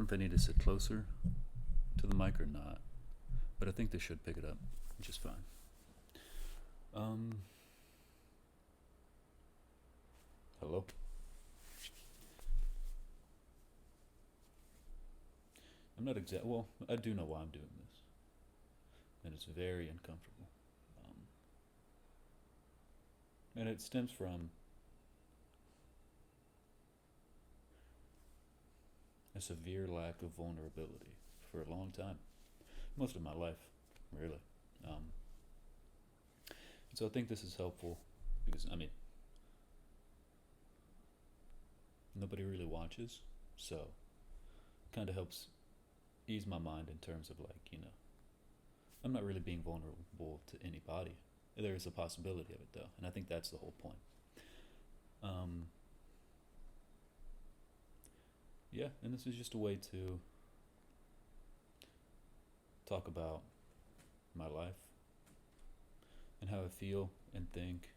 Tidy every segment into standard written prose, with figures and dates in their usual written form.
from if I need to sit closer to the mic or not, but I think this should pick it up just fine. Hello? I'm not well, I do know why I'm doing this, and it's very uncomfortable. And it stems from a severe lack of vulnerability for a long time, most of my life, really. So I think this is helpful because, nobody really watches, so it kind of helps ease my mind in terms of I'm not really being vulnerable to anybody. There is a possibility of it though, and I think that's the whole point. Yeah, and this is just a way to talk about my life and how I feel and think,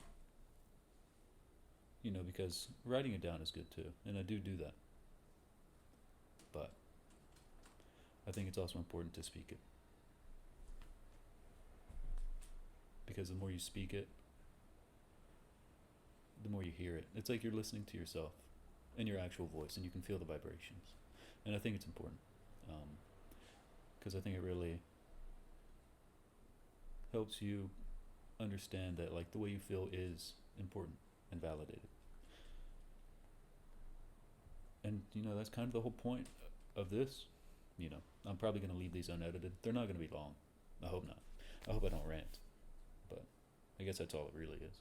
because writing it down is good too, and I do that. But I think it's also important to speak it. Because the more you speak it, the more you hear it. It's like you're listening to yourself and your actual voice, and you can feel the vibrations. And I think it's important. Because I think it really helps you understand that the way you feel is important and validated. And that's kind of the whole point of this. I'm probably going to leave these unedited. They're not going to be long. I hope not. I hope I don't rant. But I guess that's all it really is.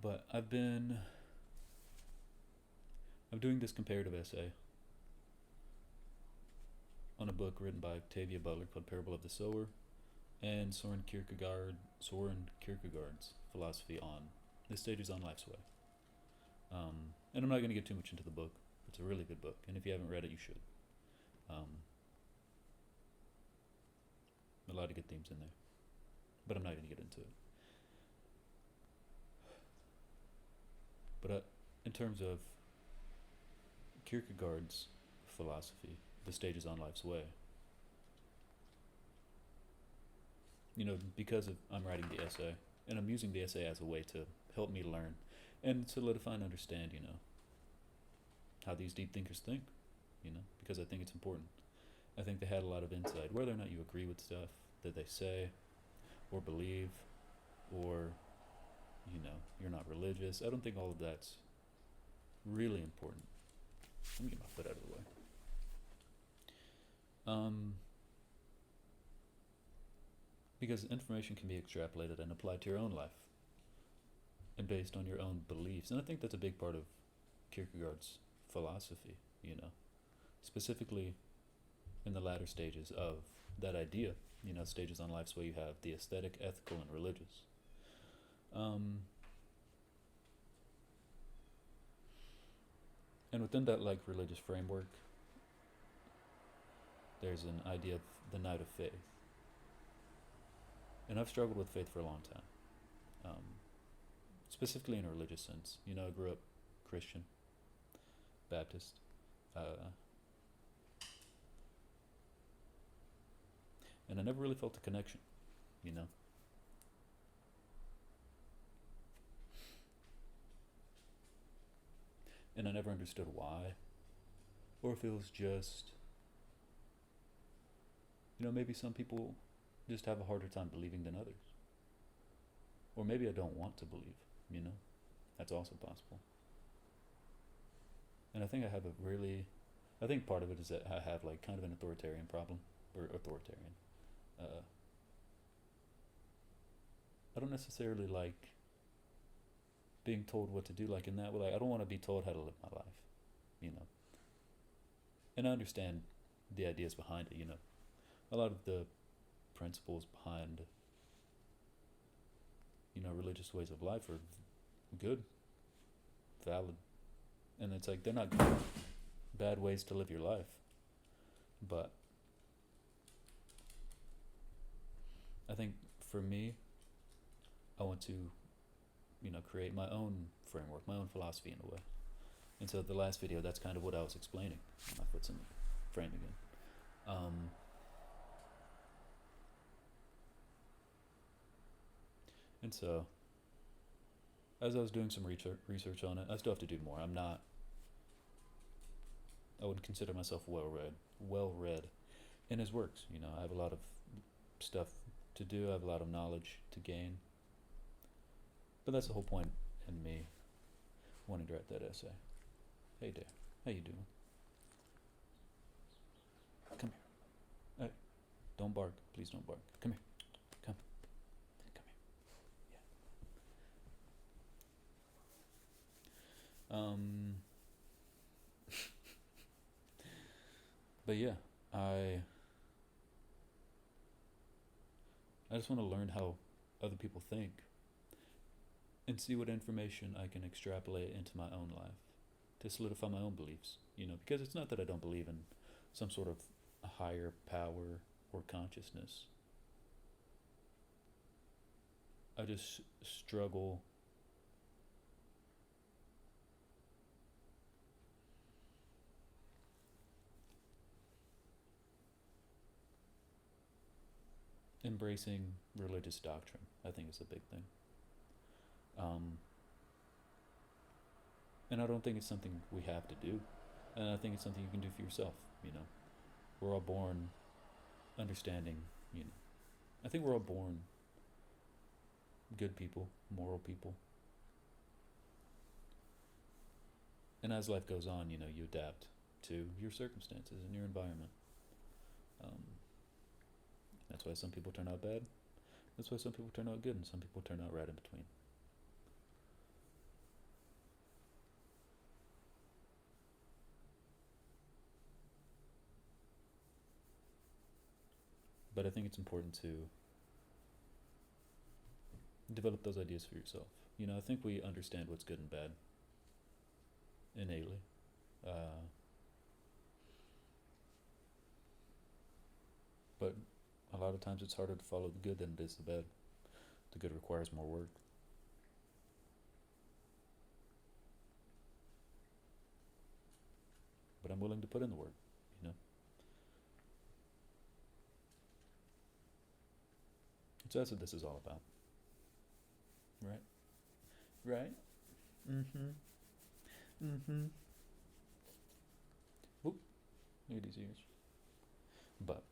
But I'm doing this comparative essay on a book written by Octavia Butler called Parable of the Sower, and Soren Kierkegaard's philosophy on the stages on life's way. And I'm not going to get too much into the book. It's a really good book, and if you haven't read it, you should. A lot of good themes in there, but I'm not going to get into it. But in terms of Kierkegaard's philosophy, the stages on life's way, because I'm writing the essay, and I'm using the essay as a way to help me learn and solidify and understand, how these deep thinkers think, because I think it's important. I think they had a lot of insight, whether or not you agree with stuff that they say or believe, or, you're not religious. I don't think all of that's really important. Let me get my foot out of the way. Because information can be extrapolated and applied to your own life and based on your own beliefs. And I think that's a big part of Kierkegaard's philosophy, specifically in the latter stages of that idea. Stages on life's way, you have the aesthetic, ethical, and religious. And within that religious framework, there's an idea of the night of faith. And I've struggled with faith for a long time, specifically in a religious sense. I grew up Christian, Baptist, and I never really felt a connection, And I never understood why, or if it was just, maybe some people just have a harder time believing than others. Or maybe I don't want to believe, That's also possible. And I think I think part of it is that I have kind of an authoritarian problem, or authoritarian. I don't necessarily like being told what to do, in that way. I don't want to be told how to live my life, And I understand the ideas behind it, A lot of the principles behind, religious ways of life are good, valid. And it's they're not bad ways to live your life. But I think for me, I want to, create my own framework, my own philosophy in a way. And so the last video, that's kind of what I was explaining. My foot's in the frame again. And so, as I was doing some research on it, I still have to do more. I would consider myself well read in his works. You know, I have a lot of stuff to do. I have a lot of knowledge to gain. But that's the whole point in me wanting to write that essay. Hey there, how you doing? Come here. Hey, don't bark. Please don't bark. Come here. Come. Come here. Yeah. But yeah, I just want to learn how other people think and see what information I can extrapolate into my own life to solidify my own beliefs, you know, because it's not that I don't believe in some sort of a higher power or consciousness. I just struggle embracing religious doctrine. I think is a big thing. And I don't think it's something we have to do. And I think it's something you can do for yourself, you know. We're all born understanding, you know. I think we're all born good people, moral people. And as life goes on, you know, you adapt to your circumstances and your environment. That's why some people turn out bad. That's why some people turn out good, and some people turn out right in between. But I think it's important to develop those ideas for yourself. You know, I think we understand what's good and bad innately. But a lot of times it's harder to follow the good than it is the bad. The good requires more work. But I'm willing to put in the work, you know. So that's what this is all about. Right? Right? Oop, look at these ears. But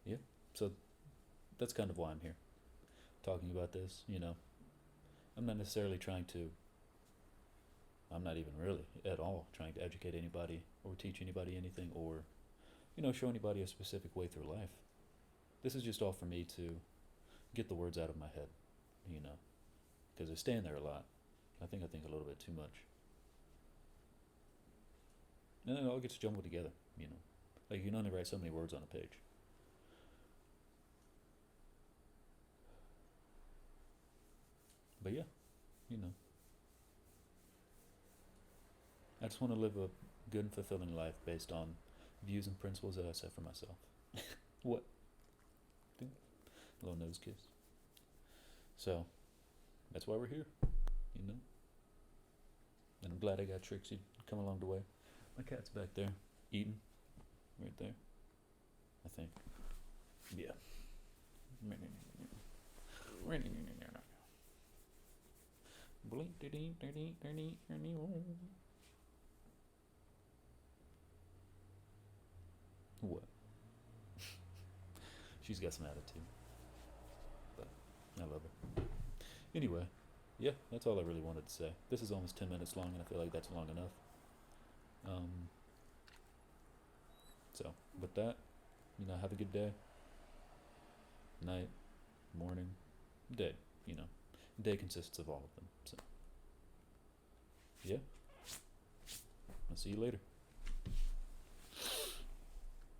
yeah, so that's kind of why I'm here, talking about this, you know. I'm not necessarily I'm not even really at all trying to educate anybody or teach anybody anything or, you know, show anybody a specific way through life. This is just all for me to get the words out of my head, you know, because I stay in there a lot. I think a little bit too much. And then it all gets jumbled together, you know. Like, you can only write so many words on a page. But yeah, you know. I just want to live a good and fulfilling life based on views and principles that I set for myself. What? Little nose kiss. So, that's why we're here, you know. And I'm glad I got Trixie to come along the way. My cat's back there, eating, right there, I think. Yeah. What? She's got some attitude, but I love her. Anyway, yeah, that's all I really wanted to say. This is almost 10 minutes long, and I feel like that's long enough. So, with that, you know, have a good day, night, morning, day, you know. Day consists of all of them, so. Yeah. I'll see you later.